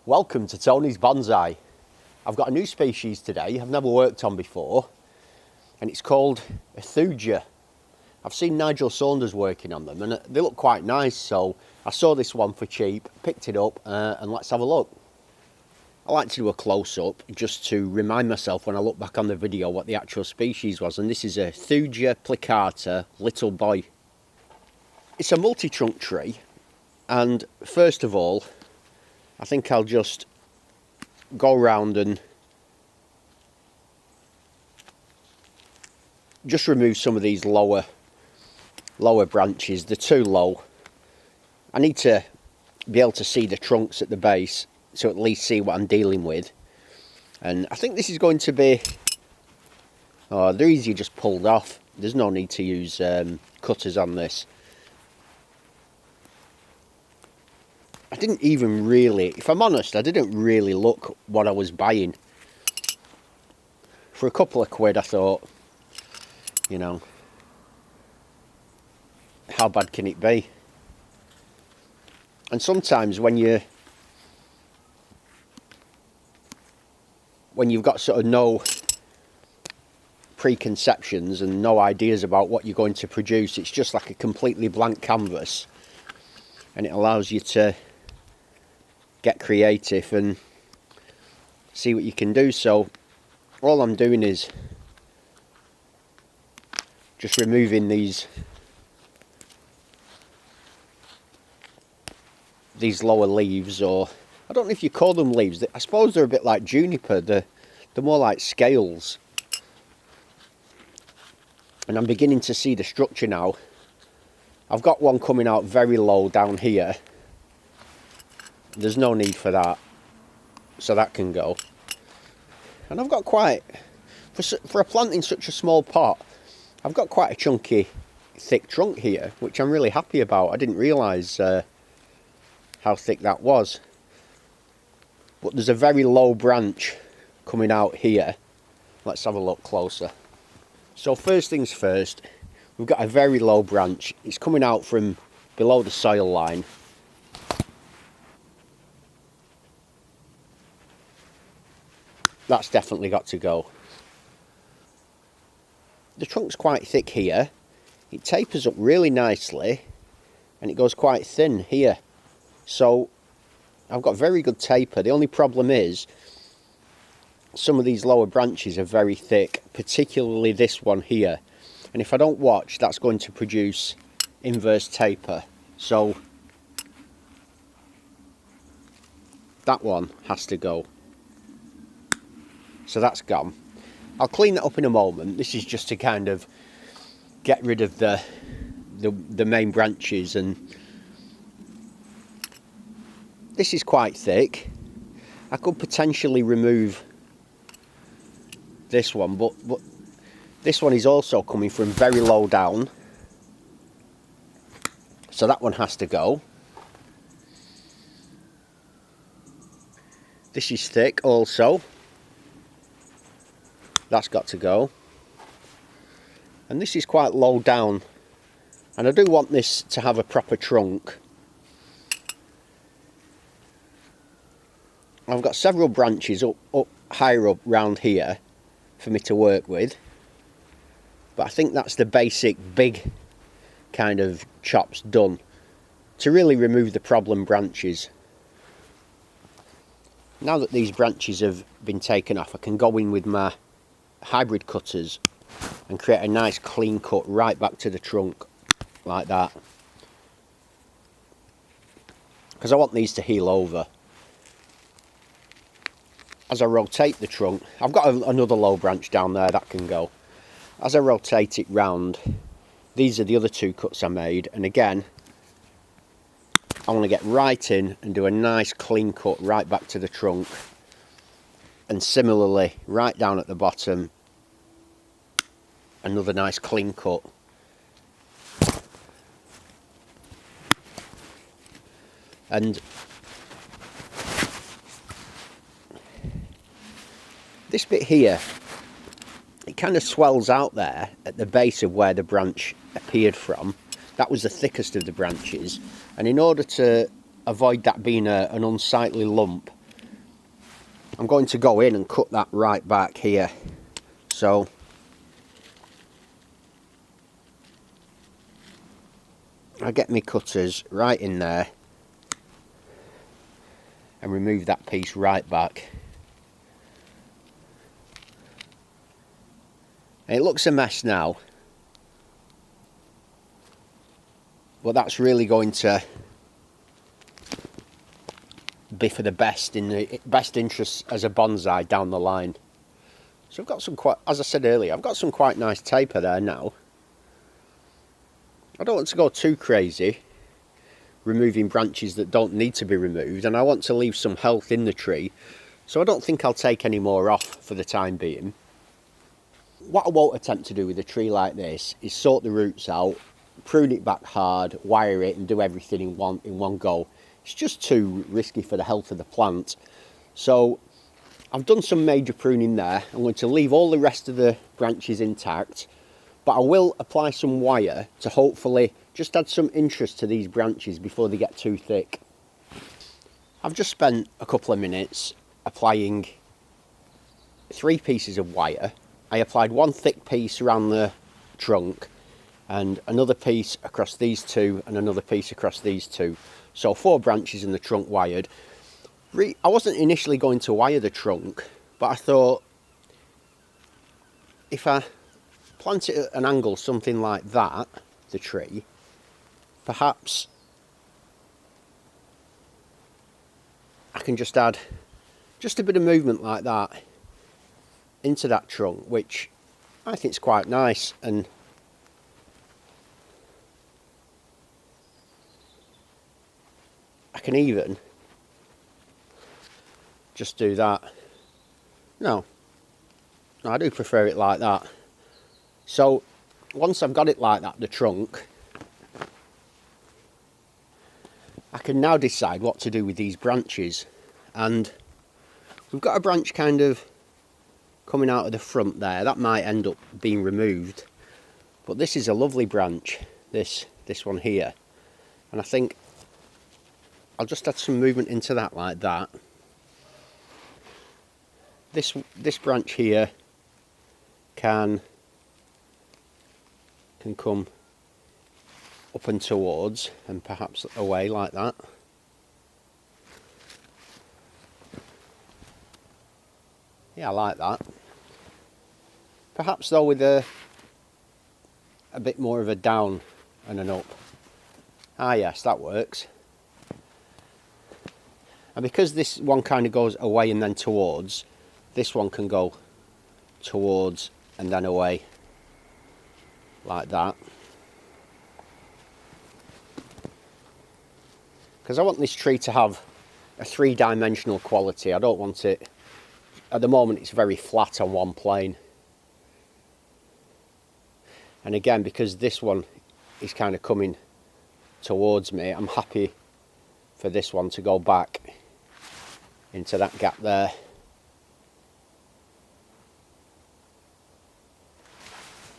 Welcome to Tony's Bonsai. I've got a new species today I've never worked on before, and it's called a Thuja. I've seen Nigel Saunders working on them and they look quite nice, so I saw this one for cheap, picked it up and let's have a look. I like to do a close-up just to remind myself when I look back on the video what the actual species was, and this is a Thuja plicata little boy. It's a multi-trunk tree, and first of all I think I'll just go around and just remove some of these lower branches. They're too low. I need to be able to see the trunks at the base to at least see what I'm dealing with. And I think this is going to be, they're easy just pulled off. There's no need to use cutters on this. I didn't even really, if I'm honest, I didn't really look what I was buying. For a couple of quid I thought, you know, how bad can it be? And sometimes when you've got sort of no preconceptions and no ideas about what you're going to produce, it's just like a completely blank canvas, and it allows you to get creative and see what you can do. So all I'm doing is just removing these lower leaves, or I don't know if you call them leaves. I suppose they're a bit like juniper. They're more like scales. And I'm beginning to see the structure now. I've got one coming out very low down here. There's no need for that, so that can go. And I've got quite, for a plant in such a small pot, I've got quite a chunky, thick trunk here, which I'm really happy about. I didn't realise how thick that was. But there's a very low branch coming out here. Let's have a look closer. So first things first, we've got a very low branch. It's coming out from below the soil line. That's definitely got to go. The trunk's quite thick here. It tapers up really nicely and it goes quite thin here. So I've got very good taper. The only problem is some of these lower branches are very thick, particularly this one here. And if I don't watch, that's going to produce inverse taper. So that one has to go. So that's gone. I'll clean that up in a moment. This is just to kind of get rid of the main branches, and this is quite thick. I could potentially remove this one, but this one is also coming from very low down, so that one has to go. This is thick also. That's got to go. And this is quite low down, and I do want this to have a proper trunk. I've got several branches up higher up round here for me to work with, but I think that's the basic big kind of chops done to really remove the problem branches. Now that these branches have been taken off, I can go in with my hybrid cutters and create a nice clean cut right back to the trunk like that, because I want these to heal over. As I rotate the trunk, I've got another low branch down there that can go. As I rotate it round, these are the other two cuts I made, and again I want to get right in and do a nice clean cut right back to the trunk. And similarly, right down at the bottom, another nice clean cut. And this bit here, it kind of swells out there at the base of where the branch appeared from. That was the thickest of the branches, and in order to avoid that being an unsightly lump, I'm going to go in and cut that right back here. So I get my cutters right in there and remove that piece right back. And it looks a mess now, but that's really going to be for the best, in the best interests as a bonsai down the line. So I've got some quite, as I said earlier, I've got some quite nice taper there now. I don't want to go too crazy removing branches that don't need to be removed, and I want to leave some health in the tree, so I don't think I'll take any more off for the time being. What I won't attempt to do with a tree like this is sort the roots out, prune it back hard, wire it and do everything in one go. It's just too risky for the health of the plant. So I've done some major pruning there. I'm going to leave all the rest of the branches intact, but I will apply some wire to hopefully just add some interest to these branches before they get too thick. I've just spent a couple of minutes applying 3 pieces of wire. I applied one thick piece around the trunk and another piece across these 2 and another piece across these 2. So 4 branches in the trunk wired. I wasn't initially going to wire the trunk, but I thought if I plant it at an angle something like that, the tree, perhaps I can just add just a bit of movement like that into that trunk, which I think is quite nice. And I can even just do that. No, I do prefer it like that. So once I've got it like that, the trunk, I can now decide what to do with these branches. And we've got a branch kind of coming out of the front there. That might end up being removed, but this is a lovely branch, this one here, and I think I'll just add some movement into that like that. This branch here can come up and towards and perhaps away like that. Yeah, I like that. Perhaps though with a bit more of a down and an up. Ah yes, that works. And because this one kind of goes away and then towards, this one can go towards and then away like that. Because I want this tree to have a 3-dimensional quality. I don't want it, at the moment it's very flat on one plane. And again, because this one is kind of coming towards me, I'm happy for this one to go back into that gap there.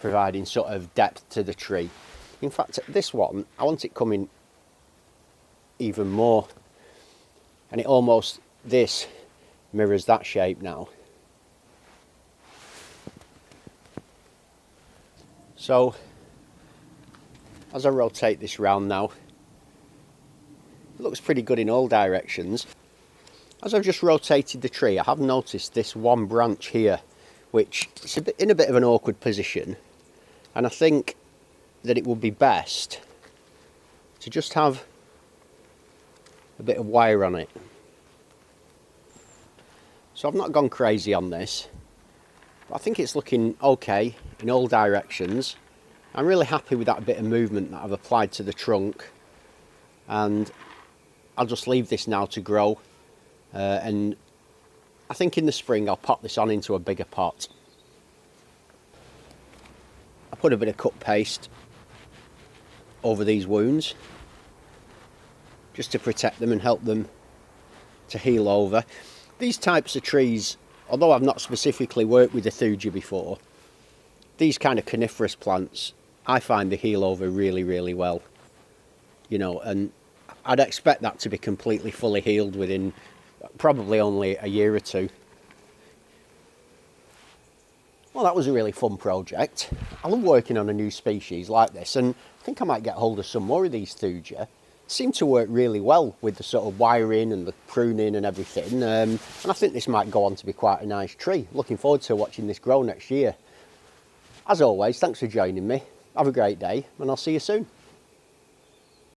Providing sort of depth to the tree. In fact, this one, I want it coming even more. And it almost, this mirrors that shape now. So, as I rotate this round now, it looks pretty good in all directions. As I've just rotated the tree, I have noticed this one branch here, which is in a bit of an awkward position. And I think that it would be best to just have a bit of wire on it. So I've not gone crazy on this, but I think it's looking okay in all directions. I'm really happy with that bit of movement that I've applied to the trunk, and I'll just leave this now to grow, and I think in the spring I'll pop this on into a bigger pot. I put a bit of cut paste over these wounds just to protect them and help them to heal over. These types of trees, although I've not specifically worked with the Thuja before, these kind of coniferous plants, I find they heal over really, really well. You know, and I'd expect that to be completely fully healed within probably only a year or two. Well, that was a really fun project. I love working on a new species like this, and I think I might get hold of some more of these Thuja. Seem to work really well with the sort of wiring and the pruning and everything, and I think this might go on to be quite a nice tree. Looking forward to watching this grow next year. As always, thanks for joining me. Have a great day, and I'll see you soon.